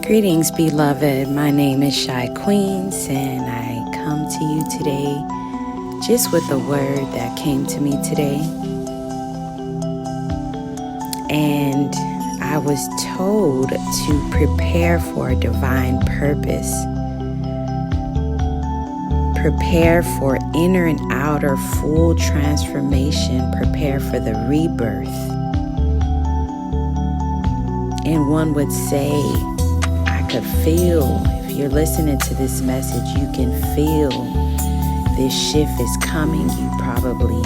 Greetings, beloved. My name is Shy Queens, and I come to you today just with a word that came to me today. And I was told to prepare for a divine purpose. Prepare for inner and outer full transformation. Prepare for the rebirth. And one would say, could feel, if you're listening to this message, you can feel this shift is coming. You've probably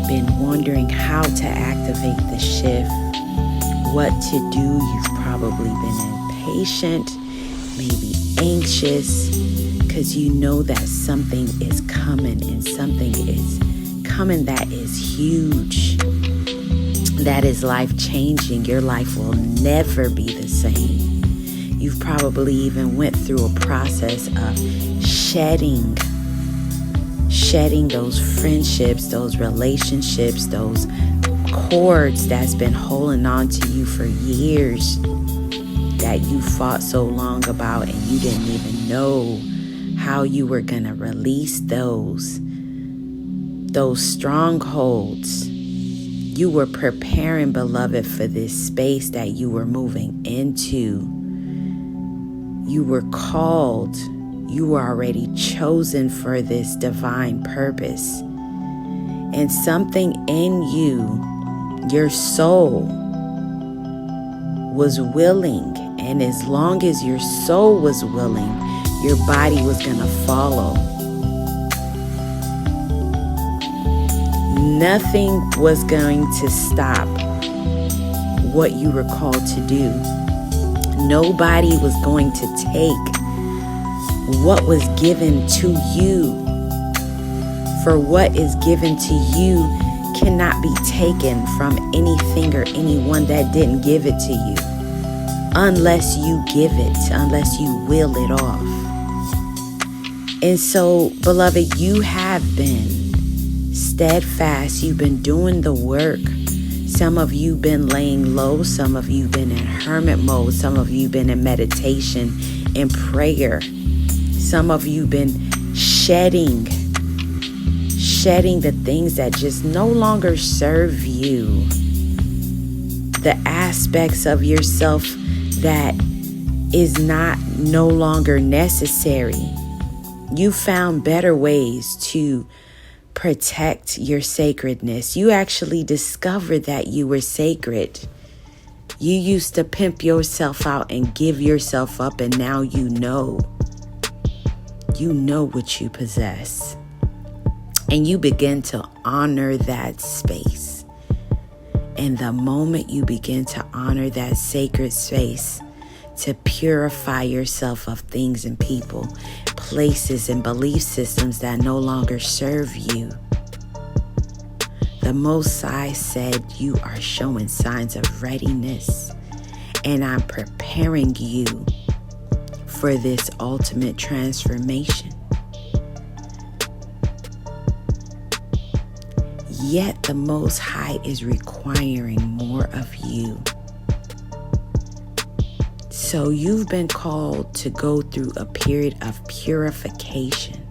been wondering how to activate the shift, what to do. You've probably been impatient, maybe anxious, because you know that something is coming, and something is coming that is huge, that is life-changing. Your life will never be the same. You've probably even went through a process of shedding those friendships, those relationships, those cords that's been holding on to you for years that you fought so long about, and you didn't even know how you were going to release those strongholds. You were preparing, beloved, for this space that you were moving into. You were called, you were already chosen for this divine purpose. And something in you, your soul, was willing. And as long as your soul was willing, your body was going to follow. Nothing was going to stop what you were called to do. Nobody was going to take what was given to you. For what is given to you cannot be taken from anything or anyone that didn't give it to you, unless you give it, unless you will it off. And so, beloved, you have been steadfast. You've been doing the work. Some of you been laying low. Some of you been in hermit mode. Some of you been in meditation and prayer. Some of you been shedding the things that just no longer serve you. The aspects of yourself that is no longer necessary. You found better ways to protect your sacredness. You actually discovered that you were sacred. You used to pimp yourself out and give yourself up, and now you know what you possess. And you begin to honor that space. And the moment you begin to honor that sacred space, to purify yourself of things and people, places and belief systems that no longer serve you, the Most High said you are showing signs of readiness, and I'm preparing you for this ultimate transformation. Yet the Most High is requiring more of you. So you've been called to go through a period of purification.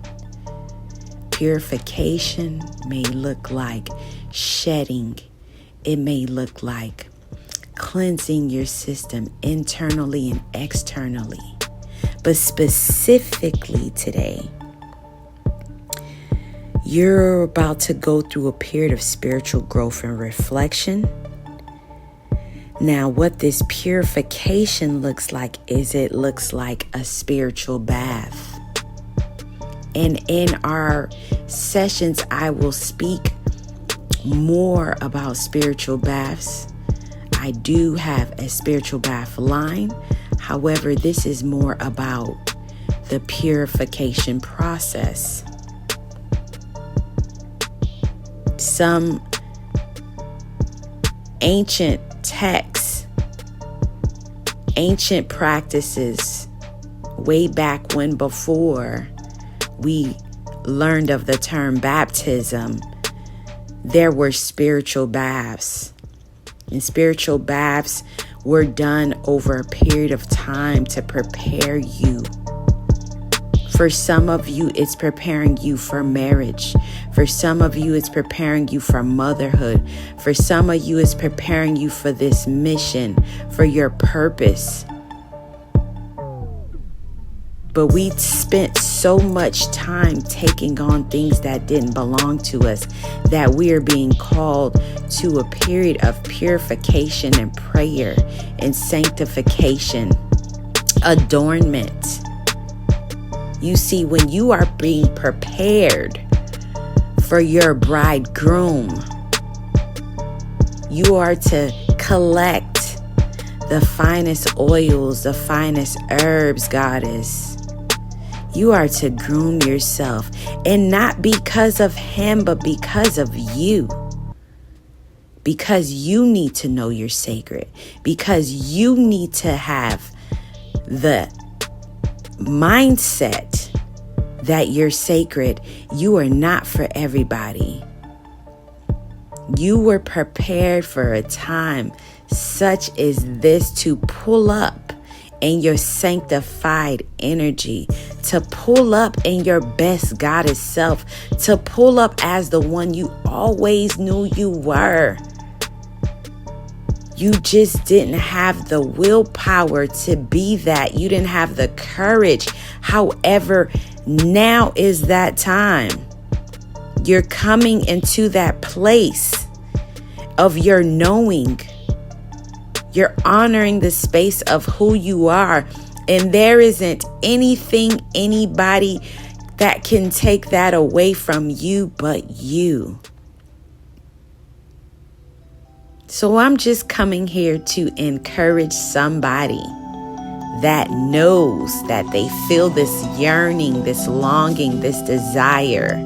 Purification may look like shedding. It may look like cleansing your system internally and externally. But specifically today, you're about to go through a period of spiritual growth and reflection. Now, what this purification looks like is it looks like a spiritual bath. And in our sessions, I will speak more about spiritual baths. I do have a spiritual bath line. However, this is more about the purification process. Some ancient texts, ancient practices, way back when, before we learned of the term baptism, there were spiritual baths. And spiritual baths were done over a period of time to prepare you. For some of you, it's preparing you for marriage. For some of you, it's preparing you for motherhood. For some of you, it's preparing you for this mission, for your purpose. But we spent so much time taking on things that didn't belong to us that we are being called to a period of purification and prayer and sanctification, adornment. You see, when you are being prepared for your bridegroom, you are to collect the finest oils, the finest herbs, goddess. You are to groom yourself, and not because of him, but because of you. Because you need to know you're sacred. Because you need to have the mindset that you're sacred. You are not for everybody. You were prepared for a time such as this to pull up in your sanctified energy, to pull up in your best goddess self, to pull up as the one you always knew you were. You just didn't have the willpower to be that. You didn't have the courage. However, now is that time. You're coming into that place of your knowing. You're honoring the space of who you are. And there isn't anything, anybody that can take that away from you but you. So I'm just coming here to encourage somebody that knows that they feel this yearning, this longing, this desire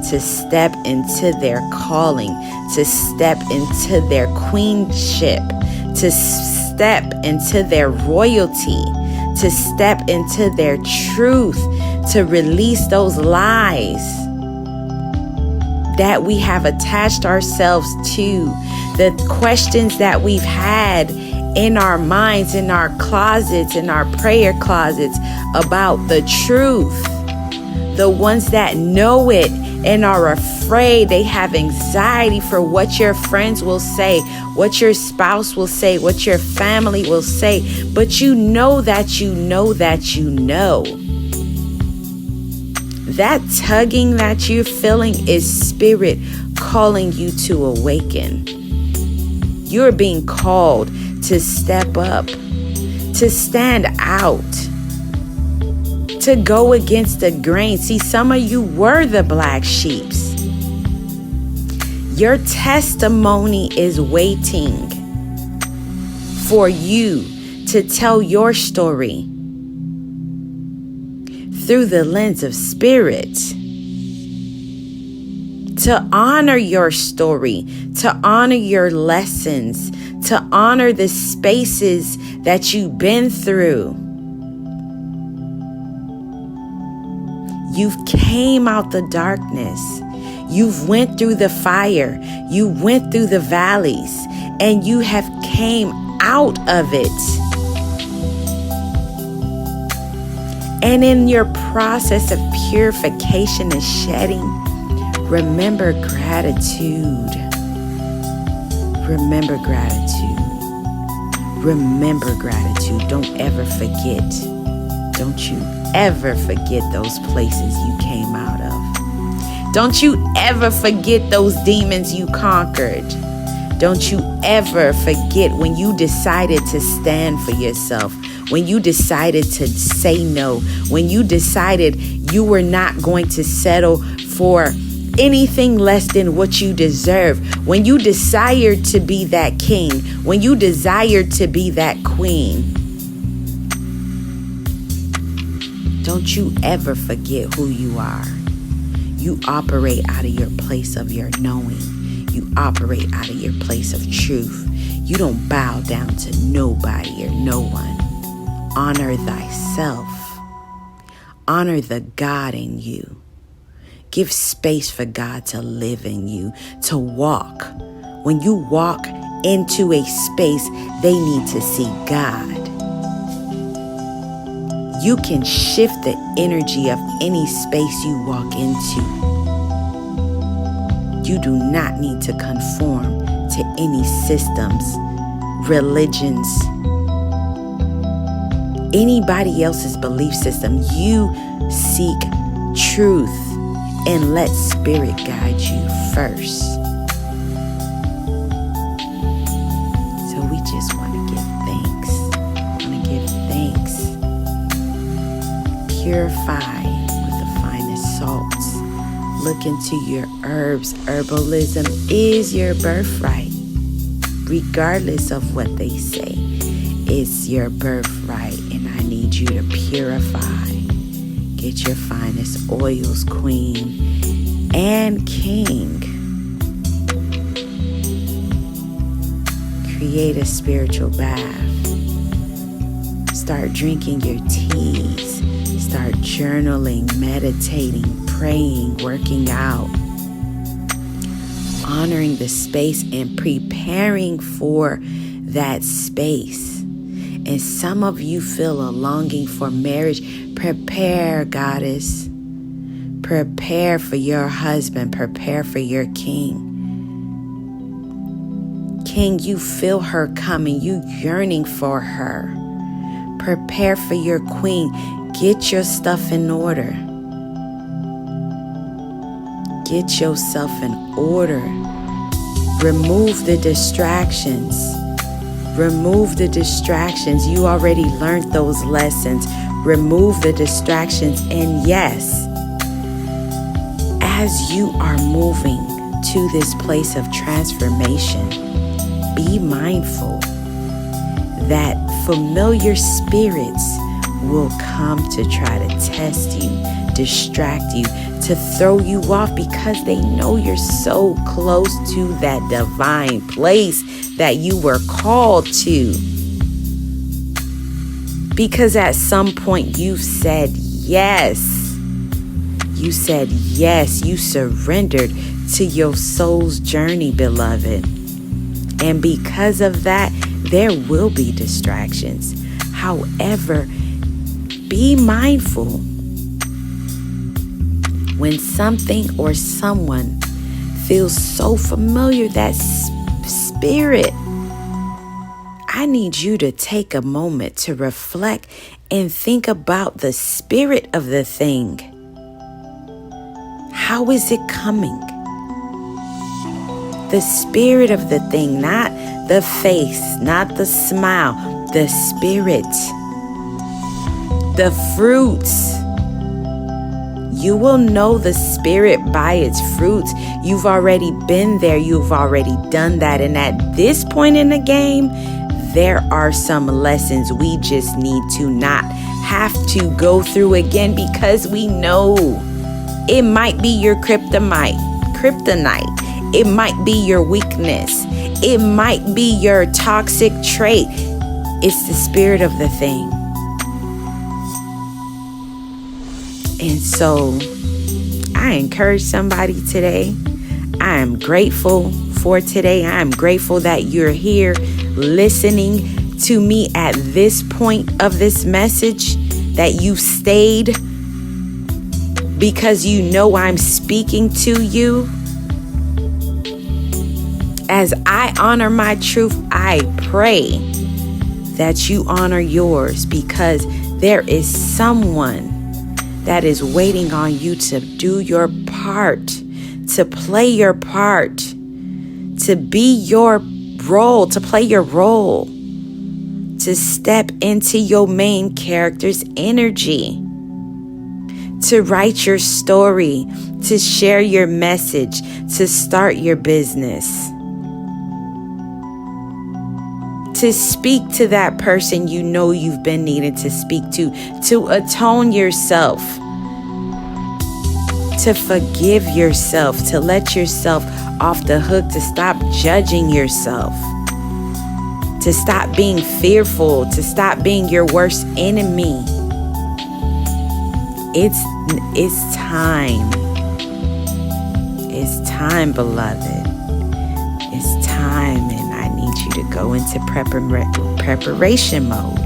to step into their calling, to step into their queenship, to step into their royalty, to step into their truth, to release those lies that we have attached ourselves to, the questions that we've had in our minds, in our closets, in our prayer closets about the truth. The ones that know it and are afraid, they have anxiety for what your friends will say, what your spouse will say, what your family will say. But you know that you know that you know. That tugging that you're feeling is spirit calling you to awaken. You're being called to step up, to stand out, to go against the grain. See, some of you were the black sheeps. Your testimony is waiting for you to tell your story through the lens of spirit, to honor your story, to honor your lessons, to honor the spaces that you've been through. You've came out the darkness. You've went through the fire. You went through the valleys, and you have came out of it. And in your process of purification and shedding, remember gratitude. Remember gratitude. Remember gratitude. Don't ever forget. Don't you ever forget those places you came out of. Don't you ever forget those demons you conquered. Don't you ever forget when you decided to stand for yourself, when you decided to say no, when you decided you were not going to settle for anything less than what you deserve, when you desired to be that king, when you desired to be that queen. Don't you ever forget who you are. You operate out of your place of your knowing. You operate out of your place of truth. You don't bow down to nobody or no one. Honor thyself. Honor the God in you. Give space for God to live in you, to walk. When you walk into a space they need to see God. You can shift the energy of any space you walk into. You do not need to conform to any systems, religions, anybody else's belief system. You seek truth and let spirit guide you first. So we just want to give thanks. Purify with the finest salts. Look into your herbs. Herbalism is your birthright. Regardless of what they say, it's your birthright, and I need you to purify. Get your finest oils, queen and king. Create a spiritual bath. Start drinking your teas. Start journaling, meditating, praying, working out, honoring the space and preparing for that space. And some of you feel a longing for marriage. Prepare, goddess. Prepare for your husband. Prepare for your king. King, you feel her coming. You yearning for her. Prepare for your queen. Get your stuff in order. Get yourself in order. Remove the distractions. Remove the distractions. You already learned those lessons. Remove the distractions. And yes, as you are moving to this place of transformation, be mindful that familiar spirits will come to try to test you, distract you, to throw you off, because they know you're so close to that divine place that you were called to. Because at some point you said yes. You said yes. You surrendered to your soul's journey, beloved. And because of that, there will be distractions. However, be mindful when something or someone feels so familiar, that spirit. I need you to take a moment to reflect and think about the spirit of the thing. How is it coming? The spirit of the thing, not the face, not the smile, the spirit. The fruits. You will know the spirit by its fruits. You've already been there. You've already done that. And at this point in the game, there are some lessons we just need to not have to go through again, because we know it might be your kryptonite. It might be your weakness. It might be your toxic trait. It's the spirit of the thing. And so I encourage somebody today. I am grateful for today. I am grateful that you're here listening to me at this point of this message, that you stayed because you know I'm speaking to you. As I honor my truth, I pray that you honor yours, because there is someone that is waiting on you to do your part, to play your part, to be your role, to play your role, to step into your main character's energy, to write your story, to share your message, to start your business, to speak to that person you know you've been needing to speak to atone yourself, to forgive yourself, to let yourself off the hook, to stop judging yourself, to stop being fearful, to stop being your worst enemy. It's time. It's time, beloved. It's time, and I need to go into preparation mode.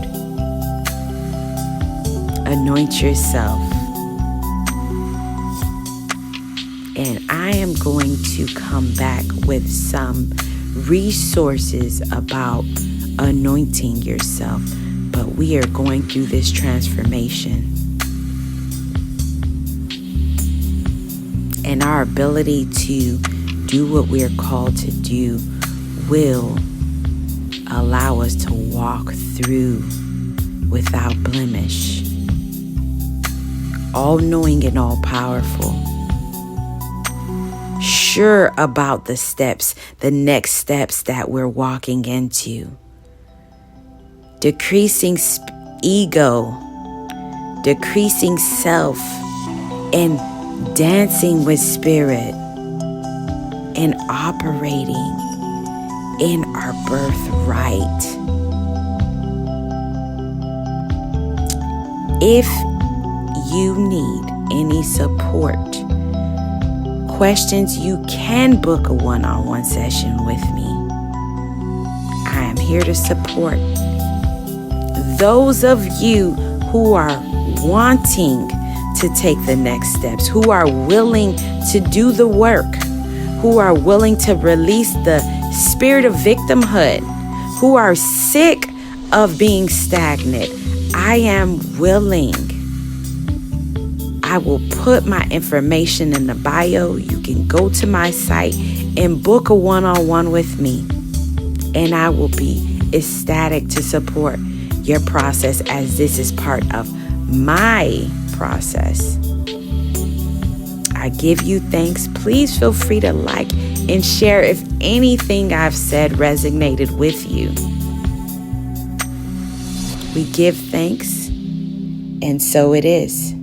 Anoint yourself. And I am going to come back with some resources about anointing yourself. But we are going through this transformation. And our ability to do what we're called to do will allow us to walk through without blemish. All-knowing and all-powerful. Sure about the steps, the next steps that we're walking into. Decreasing ego, decreasing self, and dancing with spirit, and operating in our birthright. If you need any support, questions, you can book a one-on-one session with me. I am here to support those of you who are wanting to take the next steps, who are willing to do the work, who are willing to release the spirit of victimhood, who are sick of being stagnant. I am willing. I will put my information in the bio. You can go to my site and book a one-on-one with me. And I will be ecstatic to support your process, as this is part of my process. I give you thanks. Please feel free to like and share if anything I've said resonated with you. We give thanks, and so it is.